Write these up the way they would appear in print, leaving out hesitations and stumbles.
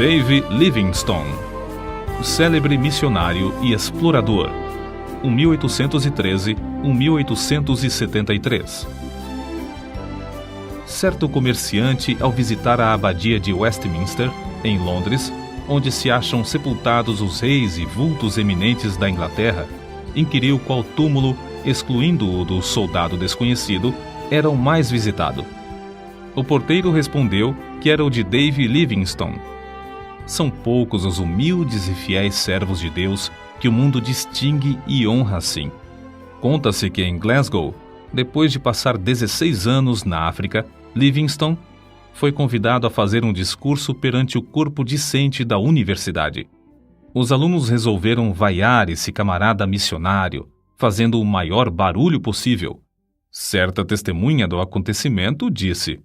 Dave Livingstone, o célebre missionário e explorador, 1813-1873. Certo comerciante, ao visitar a abadia de Westminster, em Londres, onde se acham sepultados os reis e vultos eminentes da Inglaterra, inquiriu qual túmulo, excluindo o do soldado desconhecido, era o mais visitado. O porteiro respondeu que era o de Dave Livingstone. São poucos os humildes e fiéis servos de Deus que o mundo distingue e honra assim. Conta-se que em Glasgow, depois de passar 16 anos na África, Livingstone foi convidado a fazer um discurso perante o corpo discente da universidade. Os alunos resolveram vaiar esse camarada missionário, fazendo o maior barulho possível. Certa testemunha do acontecimento disse: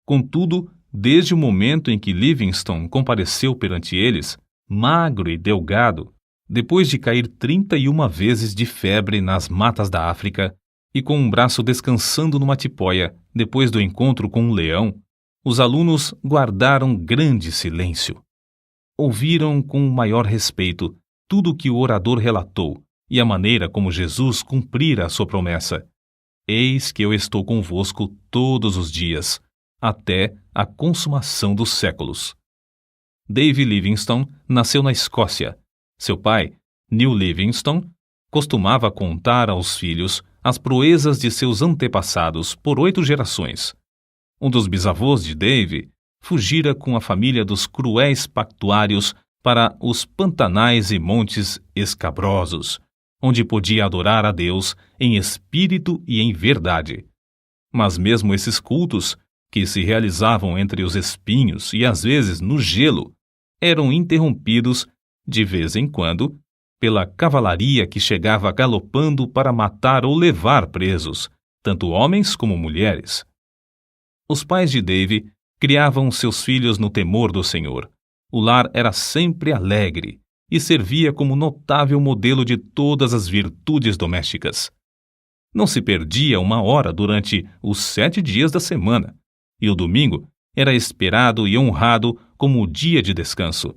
contudo, desde o momento em que Livingstone compareceu perante eles, magro e delgado, depois de cair 31 vezes de febre nas matas da África e com um braço descansando numa tipóia depois do encontro com um leão, os alunos guardaram grande silêncio. Ouviram com o maior respeito tudo o que o orador relatou e a maneira como Jesus cumprira a sua promessa. Eis que eu estou convosco todos os dias, até a consumação dos séculos. Dave Livingstone nasceu na Escócia. Seu pai, Neil Livingstone, costumava contar aos filhos as proezas de seus antepassados por 8 gerações. Um dos bisavôs de Dave fugira com a família dos cruéis pactuários para os pantanais e montes escabrosos, onde podia adorar a Deus em espírito e em verdade. Mas mesmo esses cultos, que se realizavam entre os espinhos e às vezes no gelo, eram interrompidos, de vez em quando, pela cavalaria que chegava galopando para matar ou levar presos, tanto homens como mulheres. Os pais de Dave criavam seus filhos no temor do Senhor. O lar era sempre alegre e servia como notável modelo de todas as virtudes domésticas. Não se perdia uma hora durante os 7 dias da semana, e o domingo era esperado e honrado como o dia de descanso.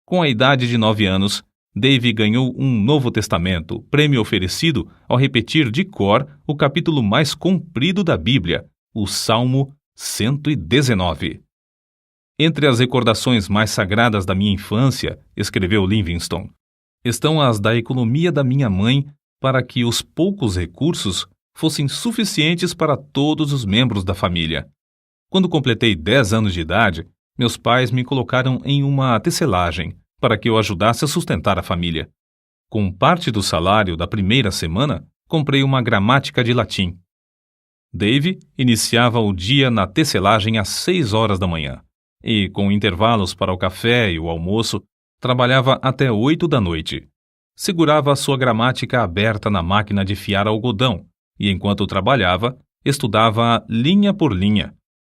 Com a idade de 9 anos, Dave ganhou um Novo Testamento, prêmio oferecido ao repetir de cor o capítulo mais comprido da Bíblia, o Salmo 119. Entre as recordações mais sagradas da minha infância, escreveu Livingstone, estão as da economia da minha mãe para que os poucos recursos fossem suficientes para todos os membros da família. Quando completei 10 anos de idade, meus pais me colocaram em uma tecelagem para que eu ajudasse a sustentar a família. Com parte do salário da primeira semana, comprei uma gramática de latim. Dave iniciava o dia na tecelagem às 6 horas da manhã e, com intervalos para o café e o almoço, trabalhava até 8 da noite. Segurava a sua gramática aberta na máquina de fiar algodão e, enquanto trabalhava, estudava linha por linha.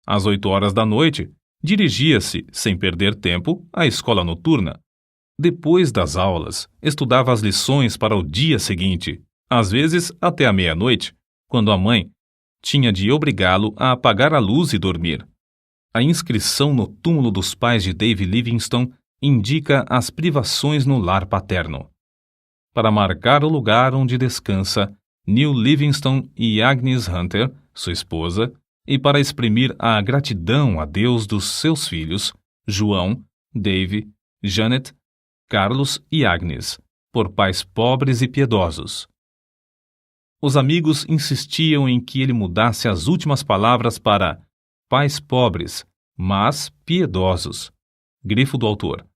Às 8 horas da noite, dirigia-se, sem perder tempo, à escola noturna. Depois das aulas, estudava as lições para o dia seguinte, às vezes até a meia-noite, quando a mãe tinha de obrigá-lo a apagar a luz e dormir. A inscrição no túmulo dos pais de Dave Livingstone indica as privações no lar paterno. Para marcar o lugar onde descansa Neil Livingstone e Agnes Hunter, sua esposa, e para exprimir a gratidão a Deus dos seus filhos, João, Dave, Janet, Carlos e Agnes, por pais pobres e piedosos. Os amigos insistiam em que ele mudasse as últimas palavras para pais pobres, mas piedosos, grifo do autor.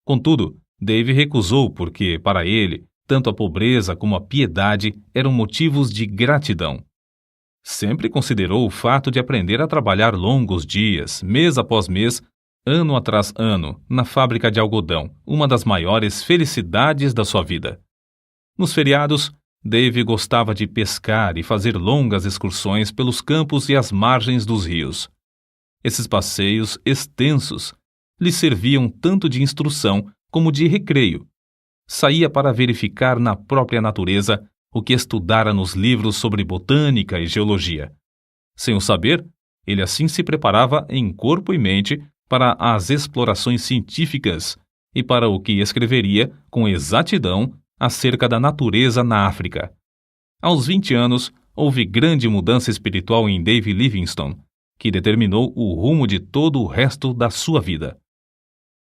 Contudo, Dave recusou porque, para ele, tanto a pobreza como a piedade eram motivos de gratidão. Sempre considerou o fato de aprender a trabalhar longos dias, mês após mês, ano atrás ano, na fábrica de algodão, uma das maiores felicidades da sua vida. Nos feriados, Dave gostava de pescar e fazer longas excursões pelos campos e as margens dos rios. Esses passeios extensos lhe serviam tanto de instrução como de recreio. Saía para verificar na própria natureza o que estudara nos livros sobre botânica e geologia. Sem o saber, ele assim se preparava em corpo e mente para as explorações científicas e para o que escreveria com exatidão acerca da natureza na África. Aos 20 anos, houve grande mudança espiritual em Dave Livingstone, que determinou o rumo de todo o resto da sua vida.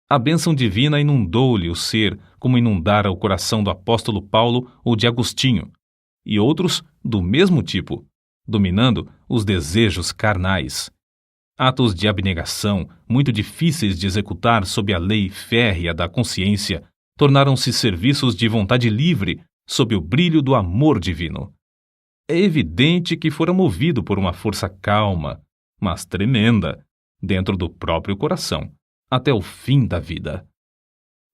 A bênção divina inundou-lhe o ser como inundara o coração do apóstolo Paulo ou de Agostinho, e outros do mesmo tipo, dominando os desejos carnais. Atos de abnegação, muito difíceis de executar sob a lei férrea da consciência, tornaram-se serviços de vontade livre sob o brilho do amor divino. É evidente que fora movido por uma força calma, mas tremenda, dentro do próprio coração, até o fim da vida.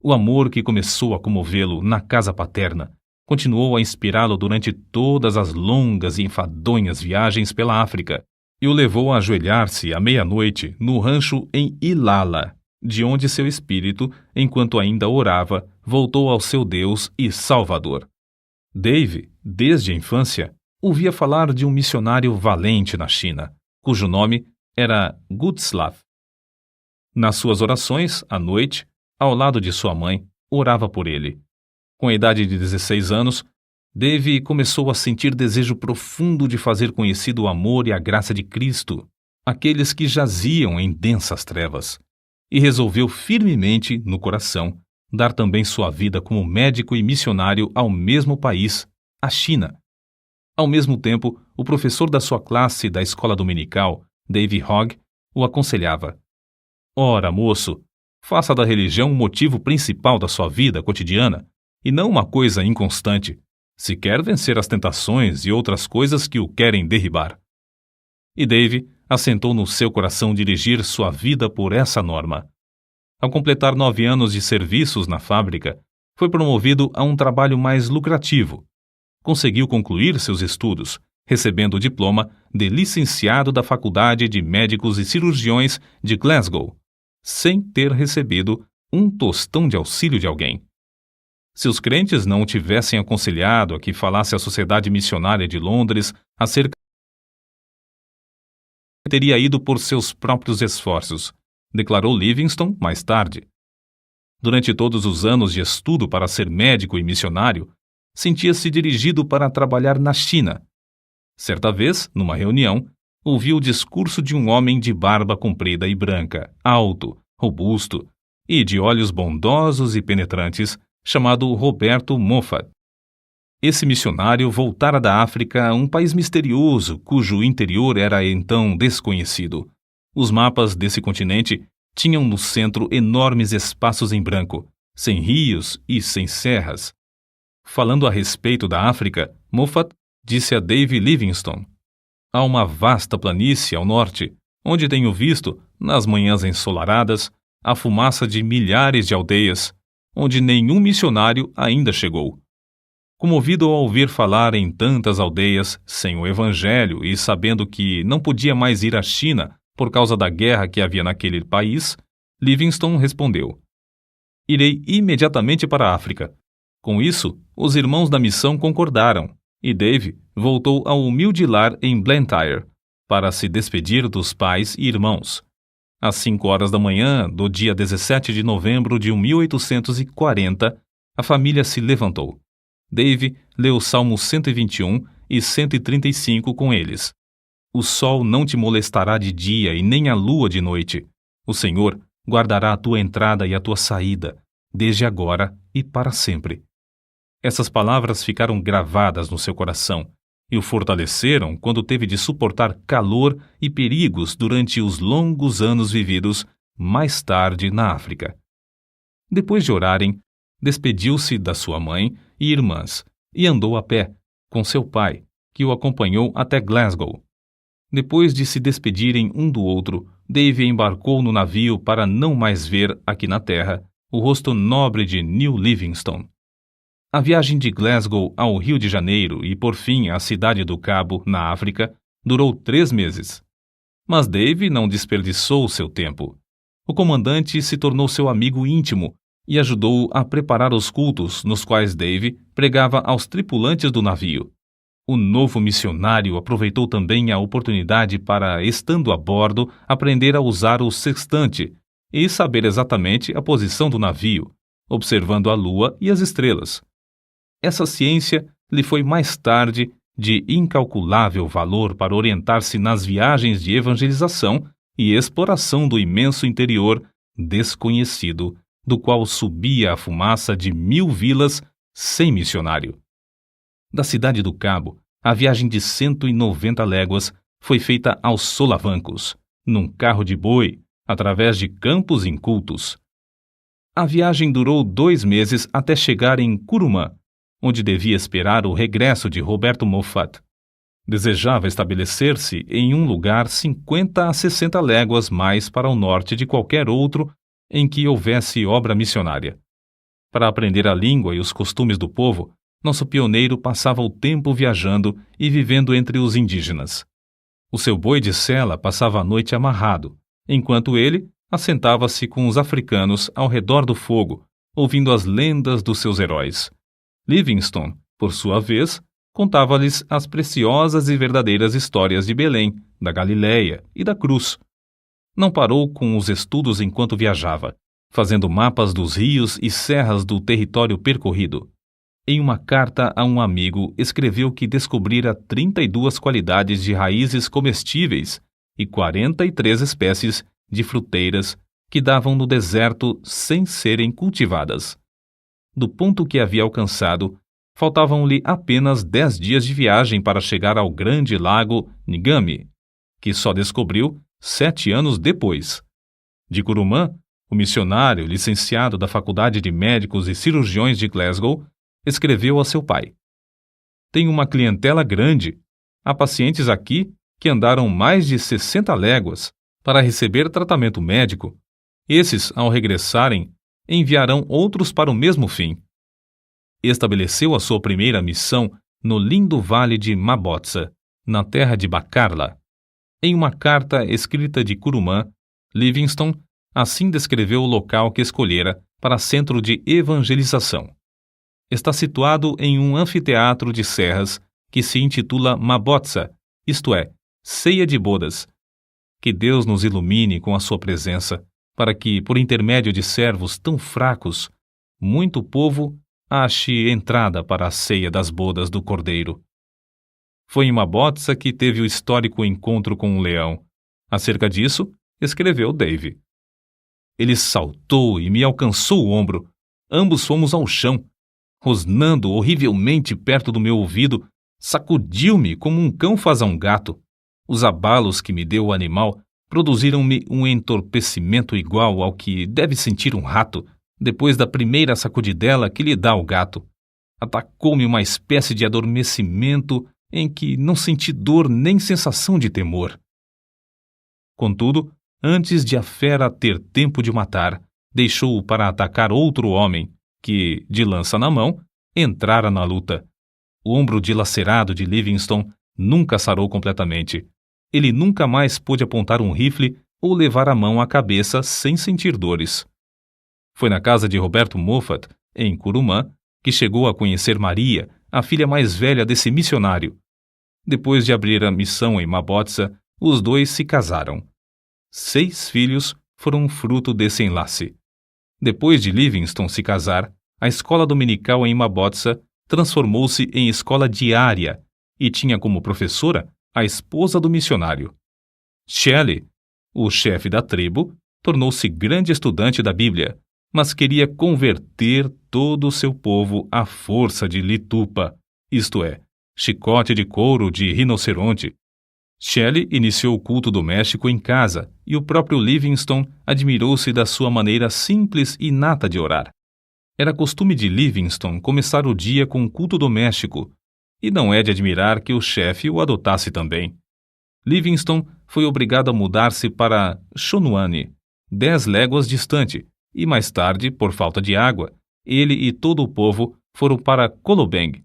O amor que começou a comovê-lo na casa paterna continuou a inspirá-lo durante todas as longas e enfadonhas viagens pela África e o levou a ajoelhar-se à meia-noite no rancho em Ilala, de onde seu espírito, enquanto ainda orava, voltou ao seu Deus e Salvador. Dave, desde a infância, ouvia falar de um missionário valente na China, cujo nome era Gutslav. Nas suas orações, à noite, ao lado de sua mãe, orava por ele. Com a idade de 16 anos, Dave começou a sentir desejo profundo de fazer conhecido o amor e a graça de Cristo, aqueles que jaziam em densas trevas, e resolveu firmemente, no coração, dar também sua vida como médico e missionário ao mesmo país, a China. Ao mesmo tempo, o professor da sua classe da escola dominical, Dave Hogg, o aconselhava: Ora, moço, faça da religião o motivo principal da sua vida cotidiana, e não uma coisa inconstante, se quer vencer as tentações e outras coisas que o querem derribar. E Dave assentou no seu coração dirigir sua vida por essa norma. Ao completar 9 anos de serviços na fábrica, foi promovido a um trabalho mais lucrativo. Conseguiu concluir seus estudos, recebendo o diploma de licenciado da Faculdade de Médicos e Cirurgiões de Glasgow, sem ter recebido um tostão de auxílio de alguém. Se os crentes não o tivessem aconselhado a que falasse à Sociedade Missionária de Londres acerca, teria ido por seus próprios esforços, declarou Livingstone mais tarde. Durante todos os anos de estudo para ser médico e missionário, sentia-se dirigido para trabalhar na China. Certa vez, numa reunião, ouviu o discurso de um homem de barba comprida e branca, alto, robusto e de olhos bondosos e penetrantes, chamado Roberto Moffat. Esse missionário voltara da África a um país misterioso, cujo interior era então desconhecido. Os mapas desse continente tinham no centro enormes espaços em branco, sem rios e sem serras. Falando a respeito da África, Moffat disse a Dave Livingstone: há uma vasta planície ao norte, onde tenho visto, nas manhãs ensolaradas, a fumaça de milhares de aldeias, onde nenhum missionário ainda chegou. Comovido ao ouvir falar em tantas aldeias sem o evangelho e sabendo que não podia mais ir à China por causa da guerra que havia naquele país, Livingstone respondeu: irei imediatamente para a África. Com isso, os irmãos da missão concordaram, e Dave voltou ao humilde lar em Blantyre para se despedir dos pais e irmãos. Às 5 horas da manhã do dia 17 de novembro de 1840, a família se levantou. Dave leu o Salmo 121 e 135 com eles. O sol não te molestará de dia e nem a lua de noite. O Senhor guardará a tua entrada e a tua saída, desde agora e para sempre. Essas palavras ficaram gravadas no seu coração e o fortaleceram quando teve de suportar calor e perigos durante os longos anos vividos mais tarde na África. Depois de orarem, despediu-se da sua mãe e irmãs e andou a pé, com seu pai, que o acompanhou até Glasgow. Depois de se despedirem um do outro, Dave embarcou no navio para não mais ver, aqui na terra, o rosto nobre de New Livingstone. A viagem de Glasgow ao Rio de Janeiro e, por fim, à cidade do Cabo, na África, durou 3 meses. Mas Dave não desperdiçou seu tempo. O comandante se tornou seu amigo íntimo e ajudou-o a preparar os cultos nos quais Dave pregava aos tripulantes do navio. O novo missionário aproveitou também a oportunidade para, estando a bordo, aprender a usar o sextante, e saber exatamente a posição do navio, observando a lua e as estrelas. Essa ciência lhe foi mais tarde de incalculável valor para orientar-se nas viagens de evangelização e exploração do imenso interior desconhecido, do qual subia a fumaça de 1000 vilas sem missionário. Da cidade do Cabo, a viagem de 190 léguas foi feita aos solavancos, num carro de boi, através de campos incultos. A viagem durou 2 meses até chegar em Curumã, onde devia esperar o regresso de Roberto Moffat. Desejava estabelecer-se em um lugar 50 a 60 léguas mais para o norte de qualquer outro em que houvesse obra missionária. Para aprender a língua e os costumes do povo, nosso pioneiro passava o tempo viajando e vivendo entre os indígenas. O seu boi de sela passava a noite amarrado, enquanto ele assentava-se com os africanos ao redor do fogo, ouvindo as lendas dos seus heróis. Livingstone, por sua vez, contava-lhes as preciosas e verdadeiras histórias de Belém, da Galiléia e da Cruz. Não parou com os estudos enquanto viajava, fazendo mapas dos rios e serras do território percorrido. Em uma carta a um amigo, escreveu que descobrira 32 qualidades de raízes comestíveis e 43 espécies de fruteiras que davam no deserto sem serem cultivadas. Do ponto que havia alcançado, faltavam-lhe apenas 10 dias de viagem para chegar ao grande lago Ngami, que só descobriu 7 anos depois. De Curumã, o missionário, licenciado da Faculdade de Médicos e Cirurgiões de Glasgow, escreveu a seu pai: "Tenho uma clientela grande. Há pacientes aqui que andaram mais de 60 léguas para receber tratamento médico. Esses, ao regressarem, enviarão outros para o mesmo fim." Estabeleceu a sua primeira missão no lindo vale de Mabotsa, na terra de Bacarla. Em uma carta escrita de Curumã, Livingstone assim descreveu o local que escolhera para centro de evangelização. Está situado em um anfiteatro de serras que se intitula Mabotsa, isto é, ceia de bodas. Que Deus nos ilumine com a sua presença, para que, por intermédio de servos tão fracos, muito povo ache entrada para a ceia das bodas do Cordeiro. Foi em Mabotsa que teve o histórico encontro com um leão. Acerca disso, escreveu Dave: "Ele saltou e me alcançou o ombro. Ambos fomos ao chão. Rosnando horrivelmente perto do meu ouvido, sacudiu-me como um cão faz a um gato. Os abalos que me deu o animal produziram-me um entorpecimento igual ao que deve sentir um rato depois da primeira sacudidela que lhe dá o gato. Atacou-me uma espécie de adormecimento em que não senti dor nem sensação de temor. Contudo, antes de a fera ter tempo de matar, deixou-o para atacar outro homem, que, de lança na mão, entrara na luta. O ombro dilacerado de Livingstone nunca sarou completamente. Ele nunca mais pôde apontar um rifle ou levar a mão à cabeça sem sentir dores. Foi na casa de Roberto Moffat, em Curumã, que chegou a conhecer Maria, a filha mais velha desse missionário. Depois de abrir a missão em Mabotsa, os dois se casaram. 6 filhos foram fruto desse enlace. Depois de Livingstone se casar, a escola dominical em Mabotsa transformou-se em escola diária e tinha como professora a esposa do missionário. Shelley, o chefe da tribo, tornou-se grande estudante da Bíblia, mas queria converter todo o seu povo à força de litupa, isto é, chicote de couro de rinoceronte. Shelley iniciou o culto doméstico em casa e o próprio Livingstone admirou-se da sua maneira simples e inata de orar. Era costume de Livingstone começar o dia com um culto doméstico, e não é de admirar que o chefe o adotasse também. Livingstone foi obrigado a mudar-se para Chonuane, 10 léguas distante, e mais tarde, por falta de água, ele e todo o povo foram para Kolobeng.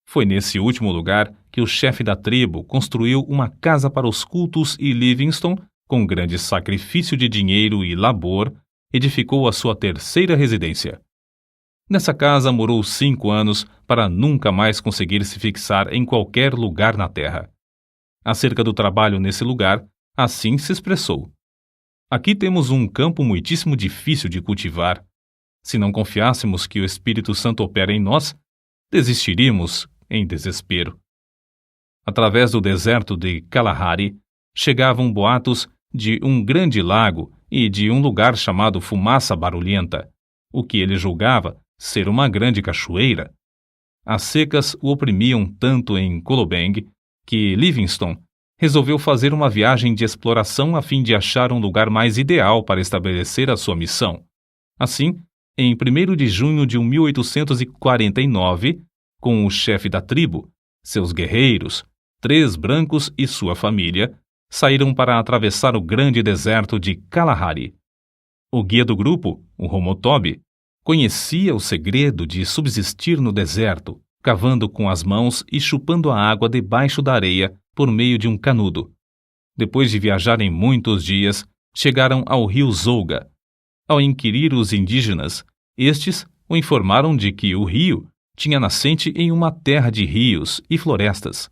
Foi nesse último lugar que o chefe da tribo construiu uma casa para os cultos e Livingstone, com grande sacrifício de dinheiro e labor, edificou a sua terceira residência. Nessa casa morou 5 anos para nunca mais conseguir se fixar em qualquer lugar na terra. Acerca do trabalho nesse lugar, assim se expressou: Aqui temos um campo muitíssimo difícil de cultivar. Se não confiássemos que o Espírito Santo opera em nós, desistiríamos em desespero. Através do deserto de Kalahari, chegavam boatos de um grande lago e de um lugar chamado Fumaça Barulhenta, o que ele julgava ser uma grande cachoeira. As secas o oprimiam tanto em Kolobeng que Livingstone resolveu fazer uma viagem de exploração a fim de achar um lugar mais ideal para estabelecer a sua missão. Assim, em 1º de junho de 1849, com o chefe da tribo, seus guerreiros, 3 brancos e sua família, saíram para atravessar o grande deserto de Kalahari. O guia do grupo, o Homotobi, conhecia o segredo de subsistir no deserto, cavando com as mãos e chupando a água debaixo da areia por meio de um canudo. Depois de viajarem muitos dias, chegaram ao rio Zouga. Ao inquirir os indígenas, estes o informaram de que o rio tinha nascente em uma terra de rios e florestas.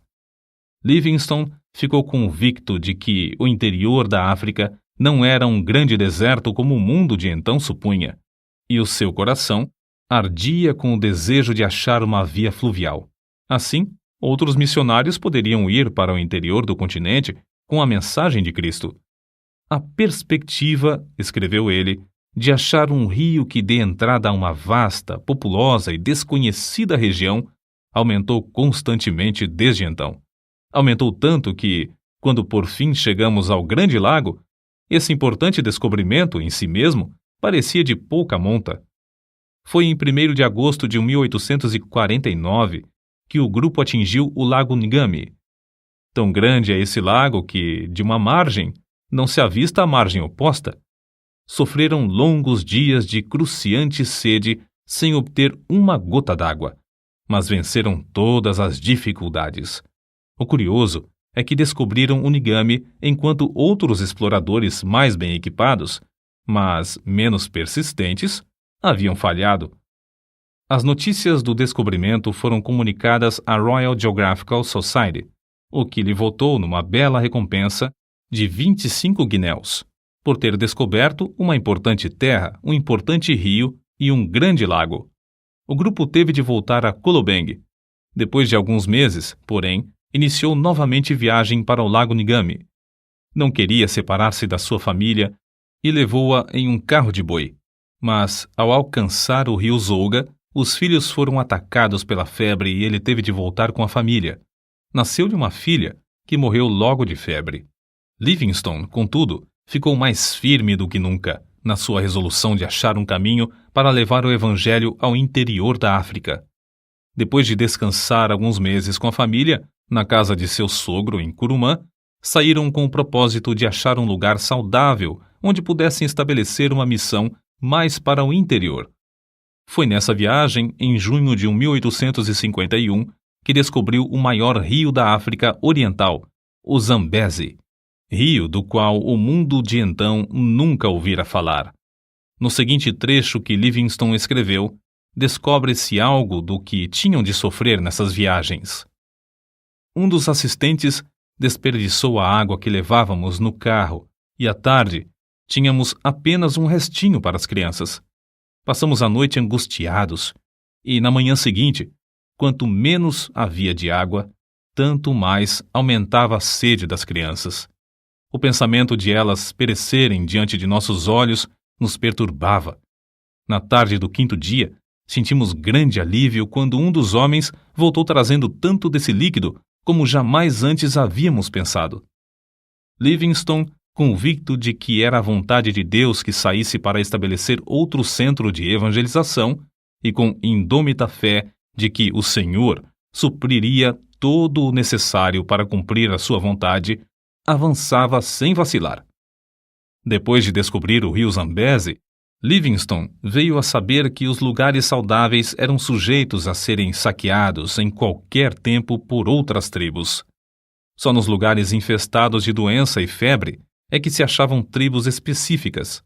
Livingstone ficou convicto de que o interior da África não era um grande deserto como o mundo de então supunha, e o seu coração ardia com o desejo de achar uma via fluvial. Assim, outros missionários poderiam ir para o interior do continente com a mensagem de Cristo. A perspectiva, escreveu ele, de achar um rio que dê entrada a uma vasta, populosa e desconhecida região aumentou constantemente desde então. Aumentou tanto que, quando por fim chegamos ao Grande Lago, esse importante descobrimento em si mesmo parecia de pouca monta. Foi em 1º de agosto de 1849 que o grupo atingiu o Lago Ngami. Tão grande é esse lago que, de uma margem, não se avista a margem oposta. Sofreram longos dias de cruciante sede sem obter uma gota d'água, mas venceram todas as dificuldades. O curioso é que descobriram o Ngami enquanto outros exploradores mais bem equipados, mas menos persistentes, haviam falhado. As notícias do descobrimento foram comunicadas à Royal Geographical Society, o que lhe votou numa bela recompensa de 25 guinéus, por ter descoberto uma importante terra, um importante rio e um grande lago. O grupo teve de voltar a Kolobeng. Depois de alguns meses, porém, iniciou novamente viagem para o Lago Ngami. Não queria separar-se da sua família e levou-a em um carro de boi. Mas, ao alcançar o rio Zouga, os filhos foram atacados pela febre e ele teve de voltar com a família. Nasceu-lhe uma filha, que morreu logo de febre. Livingstone, contudo, ficou mais firme do que nunca na sua resolução de achar um caminho para levar o evangelho ao interior da África. Depois de descansar alguns meses com a família, na casa de seu sogro, em Kurumã, saíram com o propósito de achar um lugar saudável onde pudessem estabelecer uma missão mais para o interior. Foi nessa viagem, em junho de 1851, que descobriu o maior rio da África Oriental, o Zambeze, rio do qual o mundo de então nunca ouvira falar. No seguinte trecho que Livingstone escreveu, descobre-se algo do que tinham de sofrer nessas viagens. Um dos assistentes desperdiçou a água que levávamos no carro e à tarde tínhamos apenas um restinho para as crianças. Passamos a noite angustiados e, na manhã seguinte, quanto menos havia de água, tanto mais aumentava a sede das crianças. O pensamento de elas perecerem diante de nossos olhos nos perturbava. Na tarde do 5º dia, sentimos grande alívio quando um dos homens voltou trazendo tanto desse líquido como jamais antes havíamos pensado. Livingstone, convicto de que era a vontade de Deus que saísse para estabelecer outro centro de evangelização, e com indômita fé de que o Senhor supriria todo o necessário para cumprir a sua vontade, avançava sem vacilar. Depois de descobrir o rio Zambeze, Livingstone veio a saber que os lugares saudáveis eram sujeitos a serem saqueados em qualquer tempo por outras tribos. Só nos lugares infestados de doença e febre é que se achavam tribos específicas.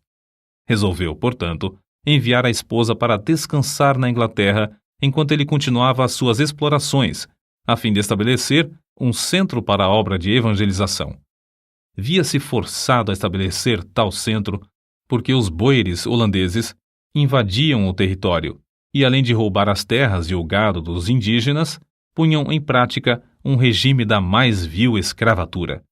Resolveu, portanto, enviar a esposa para descansar na Inglaterra enquanto ele continuava as suas explorações, a fim de estabelecer um centro para a obra de evangelização. via-se forçado a estabelecer tal centro porque os boeres holandeses invadiam o território e, além de roubar as terras e o gado dos indígenas, punham em prática um regime da mais vil escravatura.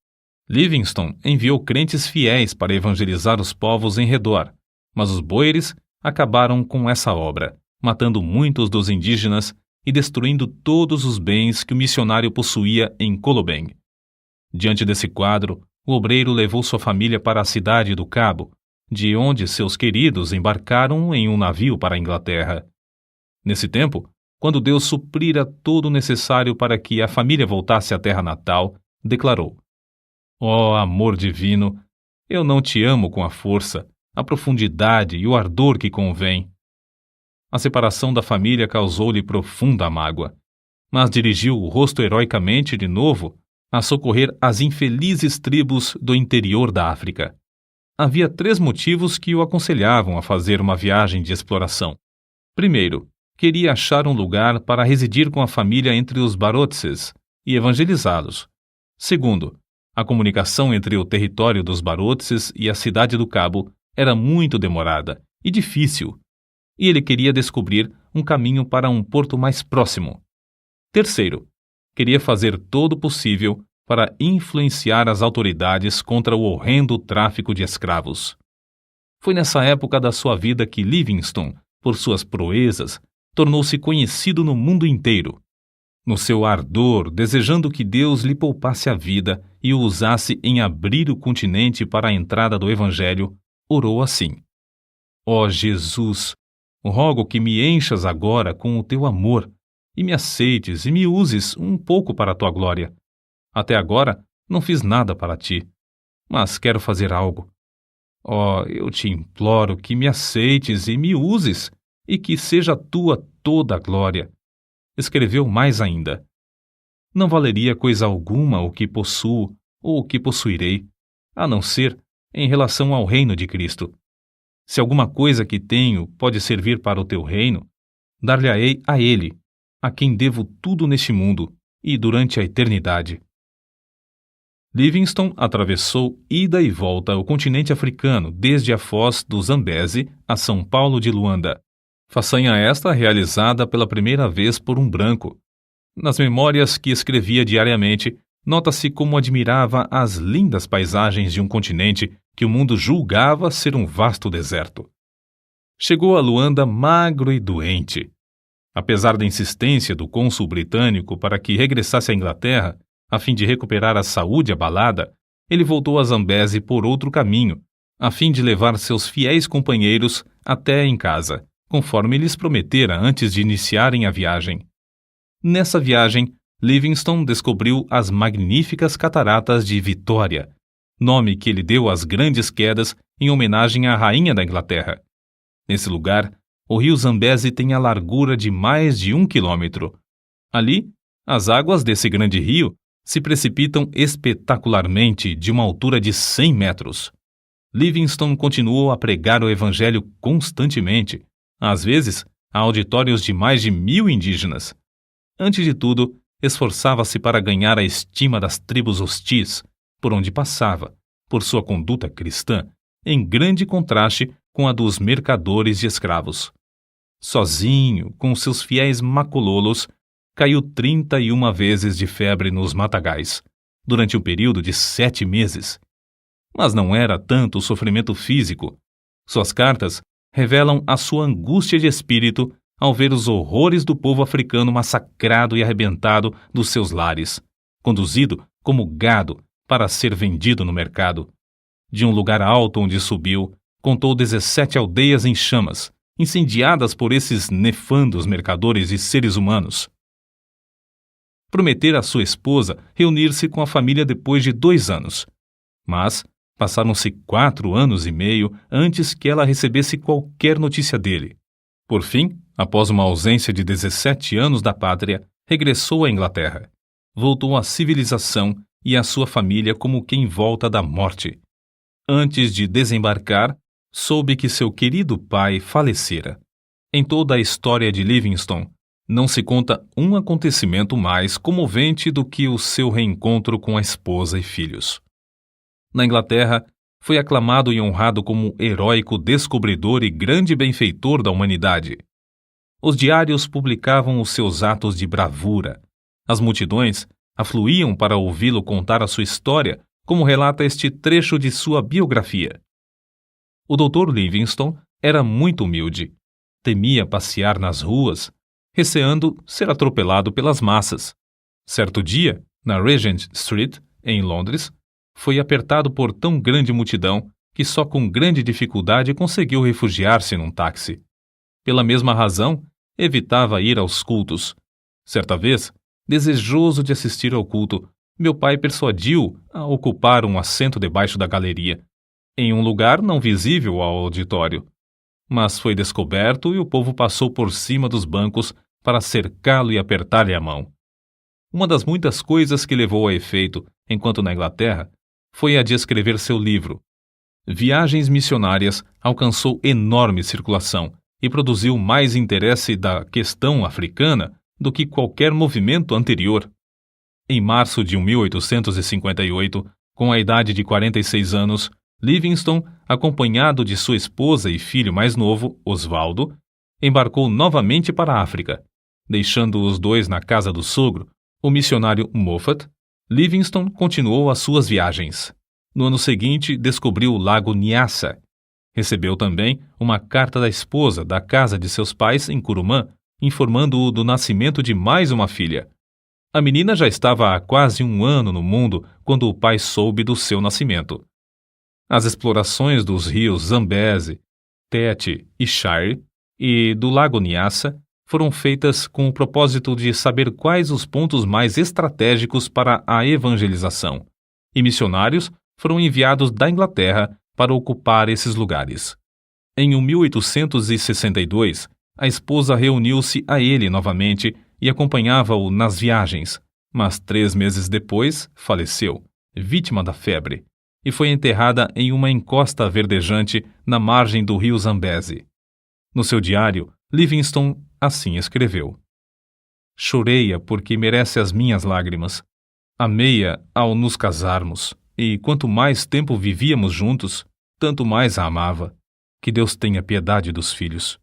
Livingstone enviou crentes fiéis para evangelizar os povos em redor, mas os boeres acabaram com essa obra, matando muitos dos indígenas e destruindo todos os bens que o missionário possuía em Kolobeng. Diante desse quadro, o obreiro levou sua família para a cidade do Cabo, de onde seus queridos embarcaram em um navio para a Inglaterra. Nesse tempo, quando Deus suprira todo o necessário para que a família voltasse à terra natal, declarou: Ó amor divino, eu não te amo com a força, a profundidade e o ardor que convém. A separação da família causou-lhe profunda mágoa, mas dirigiu o rosto heroicamente de novo a socorrer as infelizes tribos do interior da África. Havia 3 motivos que o aconselhavam a fazer uma viagem de exploração. Primeiro, queria achar um lugar para residir com a família entre os Barotses e evangelizá-los. Segundo, a comunicação entre o território dos Barotses e a cidade do Cabo era muito demorada e difícil, e ele queria descobrir um caminho para um porto mais próximo. Terceiro, queria fazer todo o possível para influenciar as autoridades contra o horrendo tráfico de escravos. Foi nessa época da sua vida que Livingstone, por suas proezas, tornou-se conhecido no mundo inteiro. No seu ardor, desejando que Deus lhe poupasse a vida e o usasse em abrir o continente para a entrada do Evangelho, orou assim: Ó Jesus, rogo que me enchas agora com o teu amor e me aceites e me uses um pouco para a tua glória. Até agora não fiz nada para ti, mas quero fazer algo. Ó, eu te imploro que me aceites e me uses, e que seja tua toda a glória. Escreveu mais ainda: Não valeria coisa alguma o que possuo ou o que possuirei, a não ser em relação ao reino de Cristo. Se alguma coisa que tenho pode servir para o teu reino, dar-lhe-ei a ele, a quem devo tudo neste mundo e durante a eternidade. Livingstone atravessou ida e volta o continente africano desde a foz do Zambeze a São Paulo de Luanda. Façanha esta realizada pela primeira vez por um branco. Nas memórias que escrevia diariamente, nota-se como admirava as lindas paisagens de um continente que o mundo julgava ser um vasto deserto. Chegou a Luanda magro e doente. Apesar da insistência do cônsul britânico para que regressasse à Inglaterra, a fim de recuperar a saúde abalada, ele voltou a Zambeze por outro caminho, a fim de levar seus fiéis companheiros até em casa, conforme lhes prometera antes de iniciarem a viagem. Nessa viagem, Livingstone descobriu as magníficas cataratas de Vitória, nome que ele deu às grandes quedas em homenagem à rainha da Inglaterra. Nesse lugar, o rio Zambeze tem a largura de mais de 1 quilômetro. Ali, as águas desse grande rio se precipitam espetacularmente de uma altura de 100 metros. Livingstone continuou a pregar o evangelho constantemente, às vezes a auditórios de mais de 1000 indígenas. Antes de tudo, esforçava-se para ganhar a estima das tribos hostis, por onde passava, por sua conduta cristã, em grande contraste com a dos mercadores de escravos. Sozinho, com seus fiéis macololos, caiu 31 vezes de febre nos matagais, durante um período de 7 meses. Mas não era tanto o sofrimento físico. Suas cartas revelam a sua angústia de espírito ao ver os horrores do povo africano massacrado e arrebentado dos seus lares, conduzido como gado para ser vendido no mercado. De um lugar alto onde subiu, contou 17 aldeias em chamas, incendiadas por esses nefandos mercadores de seres humanos. Prometera à sua esposa reunir-se com a família depois de 2 anos. Mas passaram-se 4 anos e meio antes que ela recebesse qualquer notícia dele. Por fim, após uma ausência de 17 anos da pátria, regressou à Inglaterra. Voltou à civilização e à sua família como quem volta da morte. Antes de desembarcar, soube que seu querido pai falecera. Em toda a história de Livingstone, não se conta um acontecimento mais comovente do que o seu reencontro com a esposa e filhos. Na Inglaterra, foi aclamado e honrado como heróico descobridor e grande benfeitor da humanidade. Os diários publicavam os seus atos de bravura. As multidões afluíam para ouvi-lo contar a sua história, como relata este trecho de sua biografia. O Dr. Livingstone era muito humilde. Temia passear nas ruas, receando ser atropelado pelas massas. Certo dia, na Regent Street, em Londres, foi apertado por tão grande multidão que só com grande dificuldade conseguiu refugiar-se num táxi. Pela mesma razão, evitava ir aos cultos. Certa vez, desejoso de assistir ao culto, meu pai persuadiu-o a ocupar um assento debaixo da galeria, em um lugar não visível ao auditório. Mas foi descoberto e o povo passou por cima dos bancos para cercá-lo e apertar-lhe a mão. Uma das muitas coisas que levou a efeito, enquanto na Inglaterra, foi a de escrever seu livro. Viagens Missionárias alcançou enorme circulação e produziu mais interesse da questão africana do que qualquer movimento anterior. Em março de 1858, com a idade de 46 anos, Livingstone, acompanhado de sua esposa e filho mais novo, Osvaldo, embarcou novamente para a África. Deixando os dois na casa do sogro, o missionário Moffat, Livingstone continuou as suas viagens. No ano seguinte, descobriu o lago Nyassa. Recebeu também uma carta da esposa da casa de seus pais em Curumã, informando-o do nascimento de mais uma filha. A menina já estava há quase um ano no mundo quando o pai soube do seu nascimento. As explorações dos rios Zambeze, Tete e Shire e do lago Nyassa foram feitas com o propósito de saber quais os pontos mais estratégicos para a evangelização, e missionários foram enviados da Inglaterra para ocupar esses lugares. Em 1862, a esposa reuniu-se a ele novamente e acompanhava-o nas viagens, mas 3 meses depois faleceu, vítima da febre, e foi enterrada em uma encosta verdejante na margem do rio Zambeze. No seu diário, Livingstone assim escreveu: Chorei-a porque merece as minhas lágrimas. Amei-a ao nos casarmos, e quanto mais tempo vivíamos juntos, tanto mais a amava. Que Deus tenha piedade dos filhos.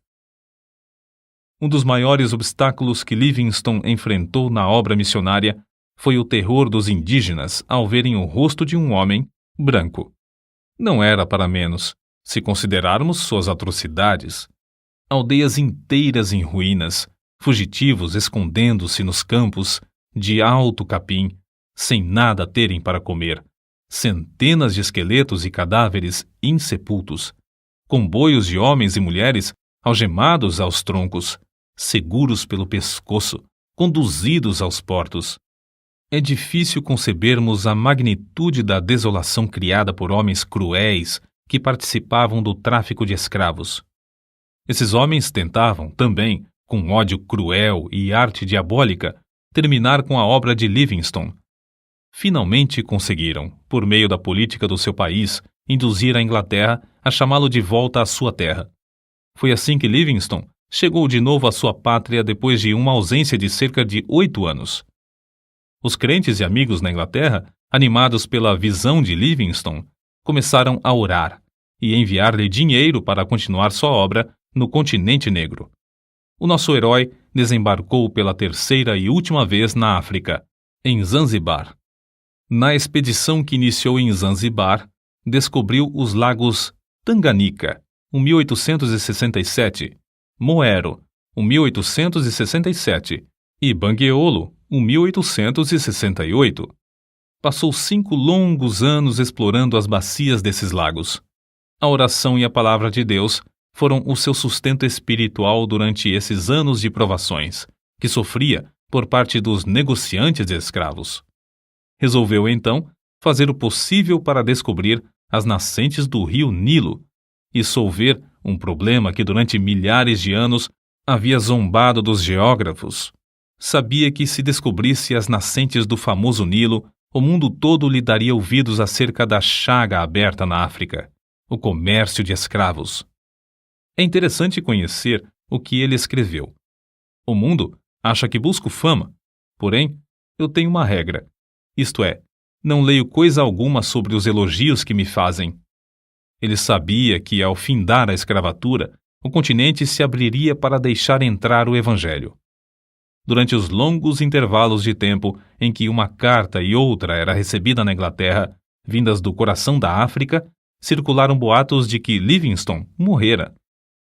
Um dos maiores obstáculos que Livingstone enfrentou na obra missionária foi o terror dos indígenas ao verem o rosto de um homem branco. Não era para menos, se considerarmos suas atrocidades. Aldeias inteiras em ruínas, fugitivos escondendo-se nos campos de alto capim, sem nada a terem para comer, centenas de esqueletos e cadáveres insepultos, comboios de homens e mulheres algemados aos troncos, seguros pelo pescoço, conduzidos aos portos. É difícil concebermos a magnitude da desolação criada por homens cruéis que participavam do tráfico de escravos. Esses homens tentavam, também, com ódio cruel e arte diabólica, terminar com a obra de Livingstone. Finalmente conseguiram, por meio da política do seu país, induzir a Inglaterra a chamá-lo de volta à sua terra. Foi assim que Livingstone chegou de novo à sua pátria depois de uma ausência de cerca de 8 anos. Os crentes e amigos na Inglaterra, animados pela visão de Livingstone, começaram a orar e enviar-lhe dinheiro para continuar sua obra no continente negro. O nosso herói desembarcou pela 3ª e última vez na África, em Zanzibar. Na expedição que iniciou em Zanzibar, descobriu os lagos Tanganyika, 1867, Moero, 1867 e Bangueolo, 1868. Passou 5 longos anos explorando as bacias desses lagos. A oração e a palavra de Deus foram o seu sustento espiritual durante esses anos de provações, que sofria por parte dos negociantes de escravos. Resolveu, então, fazer o possível para descobrir as nascentes do rio Nilo e solver um problema que durante milhares de anos havia zombado dos geógrafos. Sabia que se descobrisse as nascentes do famoso Nilo, o mundo todo lhe daria ouvidos acerca da chaga aberta na África, o comércio de escravos. É interessante conhecer o que ele escreveu. O mundo acha que busco fama, porém, eu tenho uma regra, isto é, Não leio coisa alguma sobre os elogios que me fazem. Ele sabia que, ao findar a escravatura, o continente se abriria para deixar entrar o Evangelho. Durante os longos intervalos de tempo em que uma carta e outra era recebida na Inglaterra, vindas do coração da África, circularam boatos de que Livingstone morrera.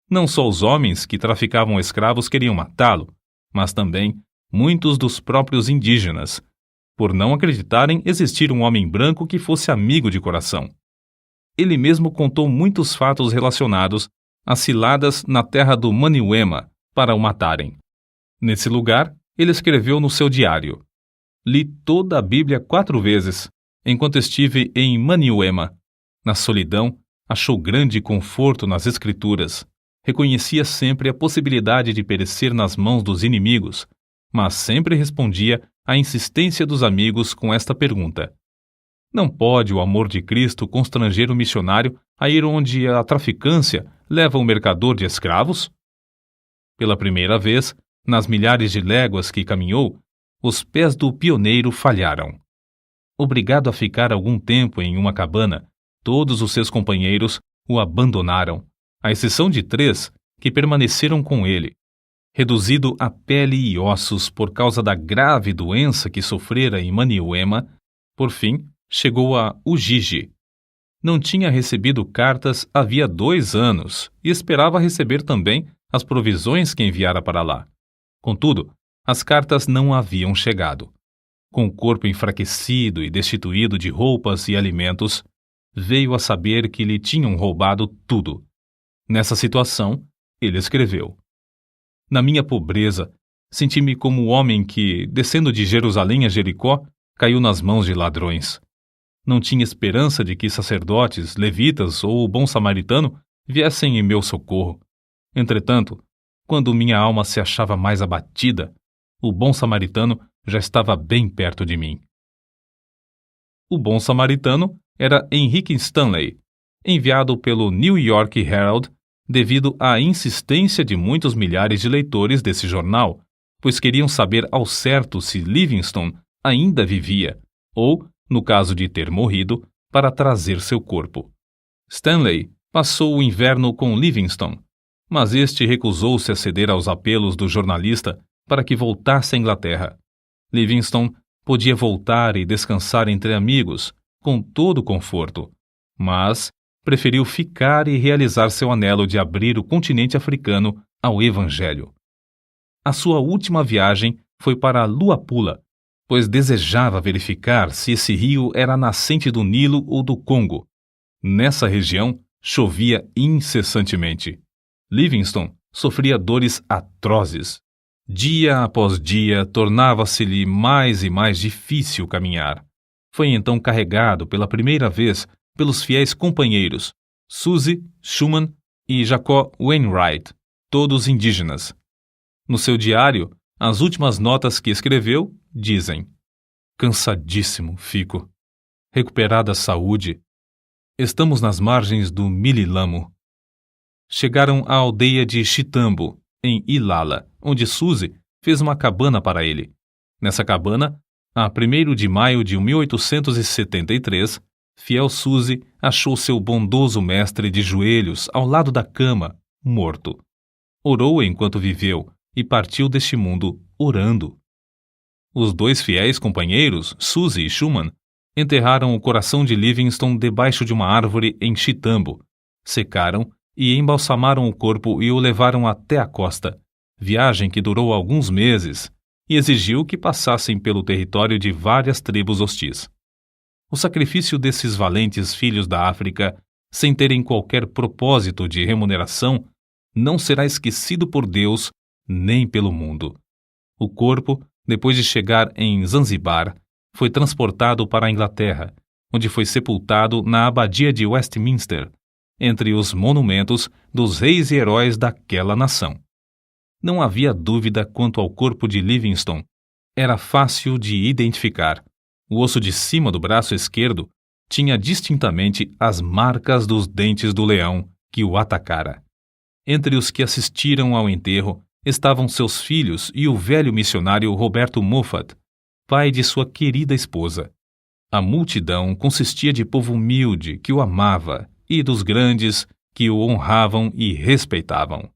Não só os homens que traficavam escravos queriam matá-lo, mas também muitos dos próprios indígenas, por não acreditarem existir um homem branco que fosse amigo de coração. Ele mesmo contou muitos fatos relacionados às ciladas na terra do Maniuema para o matarem. Nesse lugar, ele escreveu no seu diário: "Li toda a Bíblia 4 vezes, enquanto estive em Maniuema. Na solidão, achou grande conforto nas Escrituras. Reconhecia sempre a possibilidade de perecer nas mãos dos inimigos, mas sempre respondia à insistência dos amigos com esta pergunta: não pode o amor de Cristo constranger o missionário a ir onde a traficância leva o mercador de escravos?" Pela primeira vez, nas milhares de léguas que caminhou, os pés do pioneiro falharam. Obrigado a ficar algum tempo em uma cabana, todos os seus companheiros o abandonaram, à exceção de 3 que permaneceram com ele. Reduzido a pele e ossos por causa da grave doença que sofrera em Maniuema, por fim, chegou a Ujiji. Não tinha recebido cartas havia 2 anos e esperava receber também as provisões que enviara para lá. Contudo, as cartas não haviam chegado. Com o corpo enfraquecido e destituído de roupas e alimentos, veio a saber que lhe tinham roubado tudo. Nessa situação, ele escreveu: "Na minha pobreza, senti-me como o homem que, descendo de Jerusalém a Jericó, caiu nas mãos de ladrões. Não tinha esperança de que sacerdotes, levitas ou o bom samaritano viessem em meu socorro. Entretanto, quando minha alma se achava mais abatida, o bom samaritano já estava bem perto de mim." O bom samaritano era Henrique Stanley, enviado pelo New York Herald devido à insistência de muitos milhares de leitores desse jornal, pois queriam saber ao certo se Livingstone ainda vivia, ou, no caso de ter morrido, para trazer seu corpo. Stanley passou o inverno com Livingstone, mas este recusou-se a ceder aos apelos do jornalista para que voltasse à Inglaterra. Livingstone podia voltar e descansar entre amigos, com todo o conforto, mas preferiu ficar e realizar seu anelo de abrir o continente africano ao Evangelho. A sua última viagem foi para Luapula, pois desejava verificar se esse rio era a nascente do Nilo ou do Congo. Nessa região, chovia incessantemente. Livingstone sofria dores atrozes. Dia após dia, tornava-se-lhe mais e mais difícil caminhar. Foi então carregado pela primeira vez pelos fiéis companheiros Suzy Schumann e Jacob Wainwright, todos indígenas. No seu diário, as últimas notas que escreveu dizem: "Cansadíssimo fico. Recuperada a saúde. Estamos nas margens do Mililamo." Chegaram à aldeia de Chitambo, em Ilala, onde Suzy fez uma cabana para ele. Nessa cabana, a 1º de maio de 1873, fiel Suzy achou seu bondoso mestre de joelhos ao lado da cama, morto. Orou enquanto viveu e partiu deste mundo orando. Os 2 fiéis companheiros, Suzy e Schumann, enterraram o coração de Livingstone debaixo de uma árvore em Chitambo, secaram e embalsamaram o corpo e o levaram até a costa, viagem que durou alguns meses e exigiu que passassem pelo território de várias tribos hostis. O sacrifício desses valentes filhos da África, sem terem qualquer propósito de remuneração, não será esquecido por Deus nem pelo mundo. O corpo, depois de chegar em Zanzibar, foi transportado para a Inglaterra, onde foi sepultado na abadia de Westminster, entre os monumentos dos reis e heróis daquela nação. Não havia dúvida quanto ao corpo de Livingstone. Era fácil de identificar. O osso de cima do braço esquerdo tinha distintamente as marcas dos dentes do leão que o atacara. Entre os que assistiram ao enterro estavam seus filhos e o velho missionário Roberto Moffat, pai de sua querida esposa. A multidão consistia de povo humilde que o amava e dos grandes que o honravam e respeitavam.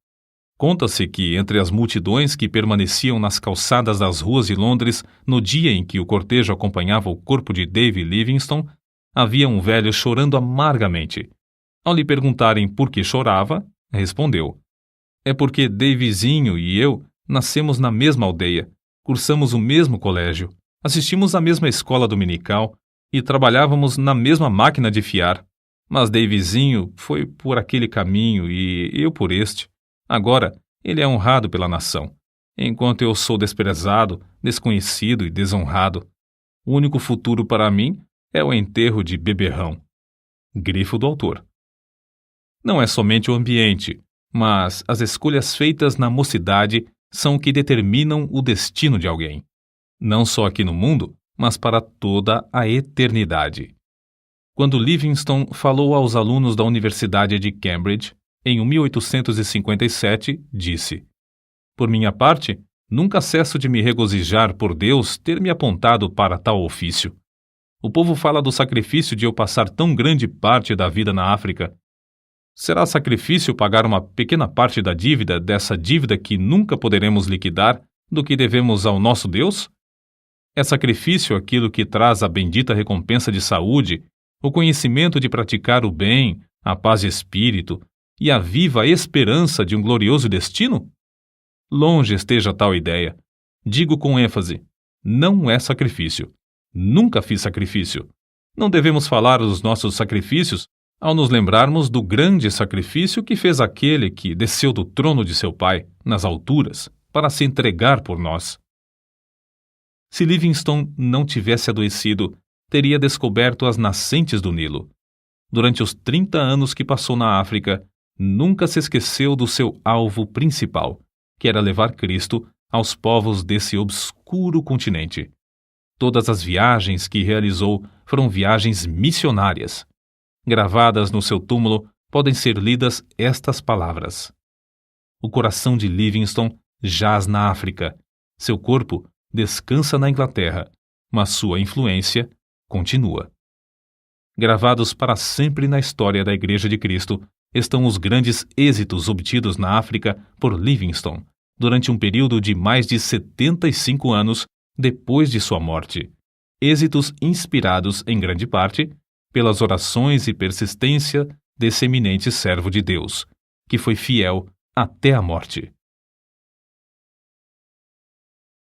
Conta-se que, entre as multidões que permaneciam nas calçadas das ruas de Londres no dia em que o cortejo acompanhava o corpo de David Livingstone, havia um velho chorando amargamente. Ao lhe perguntarem por que chorava, respondeu: "É porque Davizinho e eu nascemos na mesma aldeia, cursamos o mesmo colégio, assistimos à mesma escola dominical e trabalhávamos na mesma máquina de fiar. Mas Davizinho foi por aquele caminho e eu por este. Agora, ele é honrado pela nação, enquanto eu sou desprezado, desconhecido e desonrado. O único futuro para mim é o enterro de beberrão." Grifo do autor. Não é somente o ambiente, mas as escolhas feitas na mocidade são o que determinam o destino de alguém. Não só aqui no mundo, mas para toda a eternidade. Quando Livingstone falou aos alunos da Universidade de Cambridge, em 1857, disse: "Por minha parte, nunca cesso de me regozijar por Deus ter me apontado para tal ofício. O povo fala do sacrifício de eu passar tão grande parte da vida na África. Será sacrifício pagar uma pequena parte da dívida dessa dívida que nunca poderemos liquidar do que devemos ao nosso Deus? É sacrifício aquilo que traz a bendita recompensa de saúde, o conhecimento de praticar o bem, a paz de espírito e a viva esperança de um glorioso destino? Longe esteja tal ideia. Digo com ênfase: não é sacrifício. Nunca fiz sacrifício. Não devemos falar dos nossos sacrifícios ao nos lembrarmos do grande sacrifício que fez aquele que desceu do trono de seu Pai, nas alturas, para se entregar por nós. Se Livingstone não tivesse adoecido, teria descoberto as nascentes do Nilo. Durante os 30 anos que passou na África, nunca se esqueceu do seu alvo principal, que era levar Cristo aos povos desse obscuro continente. Todas as viagens que realizou foram viagens missionárias. Gravadas no seu túmulo podem ser lidas estas palavras: "O coração de Livingstone jaz na África, seu corpo descansa na Inglaterra, mas sua influência continua." Gravados para sempre na história da Igreja de Cristo estão os grandes êxitos obtidos na África por Livingstone durante um período de mais de 75 anos depois de sua morte. Êxitos inspirados, em grande parte, pelas orações e persistência desse eminente servo de Deus, que foi fiel até a morte.